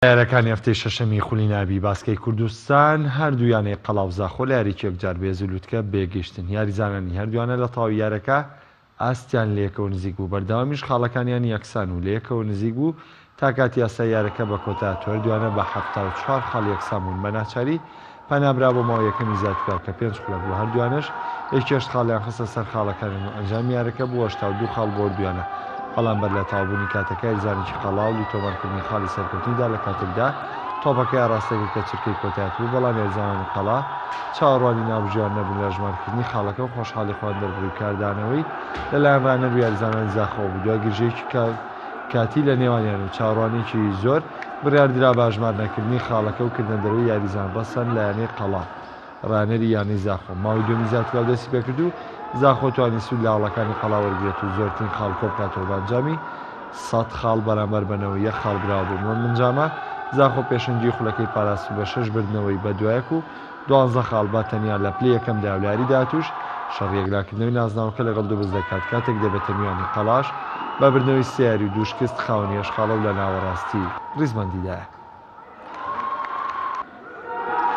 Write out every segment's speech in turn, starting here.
یاریەکانی هەفتەی شەشەمی خولینابی باسکەی کوردستان هەردوویانەی قەڵاو زاخۆ لە یاریی یەکجار بێز و لووتکە بێگەشتن. یاریزانانی هەردووانە لە تەواوی یاریەکە ئاستیان لە یەکەوە نزیک بوو، بەردەوامیش خاڵەکانیان یەکسان و لە یەکەوە نزیک بوو تا کاتی یاسای یاریەکە بە کۆتا هەردووانە بە 74 خاڵ یەکسان بوون. بە ناچاری پەنابرا بۆ ماوە یەکەمی زیاتکە کە 5 خولەک بوو، هەردووانەش یەکێش خاڵیان خستە سەر خاڵەکانیان و ئەنجامی یاریەکە بوو 82 خاڵ بۆ هەردووانە. بەڵام بەر لە تاوبوونی کاتەکە یاریزانێکی قەڵاو و تۆمارکردنی خاڵی سەرکەوتنیدا لە کاتێکدا تۆپەکەی ئاراستەکە کە چرکەی کۆتایەت بوو، بەڵام یاریزانانی قەڵا چاوەڕوانی نابژیان نەبوون لە ژمارکردنی خاڵەکە و خۆشحاڵی خۆیان دەربڕی کاردانەوەی لەلایەن ڕانەر و یاریزانانی زاخۆ بوو. دوای گرژەیەکی کاتی لە نێوانیان و چاوەڕوانێکی زۆر بڕیاردرا بە ژمارنەکردنی خاڵەکە و کردنە دەروی یاریزان بەسەن لە یانەی قەڵا ڕانەری یانەی زاخۆ. ماوەی دووەمی زیاتکە دەستی پێکرد و زاخۆ توانی سوود لە هەوڵەکانی قەڵا وەرگێت و زۆرترین خاڵ کۆبکاتەوە. بەنجامی 100 خاڵ بەرامبەر بنەوە 1 خاڵ براوە بوو. منجامە زاخۆ پێشەنگی خولەکەی پاراست بە 6 بردنەوەی بە دوایەک و 12 خاڵ با تەنیا لە پلەی یەکەمدا و یاریدا توش شەڕیەکلاکردنەوەی نازناوەکە لەگەڵ دوو بەز دەکات کاتێک دەبێتە میوانی قەڵاش بە بردنەوەی سێ یاری و دووشکست خاوەنی ئەشخاڵە و لە ناوەڕاستی ڕیزمەندیدایە.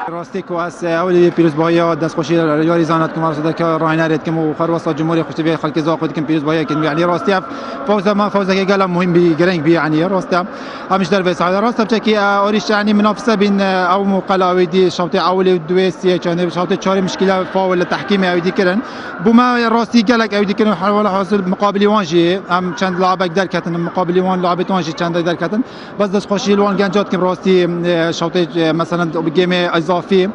راستی که از اولی پیروزبایی دستخوشی یاری زانت کم رسیده که راینرید کم و خرواسا جمهوری خوشتی به خلق زاخود کم پیروزبایی کم یعنی راستی فوز که گلم مهم بی گرنگ بی یعنی راستی همش در وسایل راستی بچکی آریش یعنی منافسه بین او مقلاوی دی شوط اولی و دویستی چند شوط چهار مشکل فاول تحکیم اولی کردن بوما راستی گلک اولی کردن حالا حاصل مقابلی وانجی هم چند لاعب در کتن مقابلی وان لاعب وانجی چند در کتن بس دستخوشی وان گنجات کم راستی شوط مثلا گیم اضافی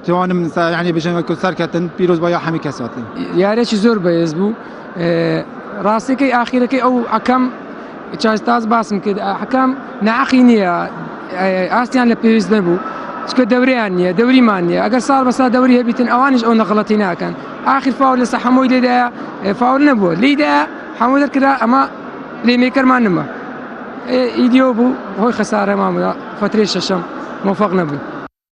توانم يعني بجنب كل سركتن بيروز بايا حمي كساتن يا ريت زور بيزبو راسي كي اخيرا كي او حكم تشاستاز باسم كده حكم نعقينيا استيان لبيروز نبو شكو دوريانيا دوري مانيا اگر صار بس دوري هبيتن اوانج او نغلطينا كان اخر فاول لسه حمود لدا فاول نبو ليدا حمود كده اما لي ميكر ما نما ايديو بو هو خساره ما فتره الشام موفق نبو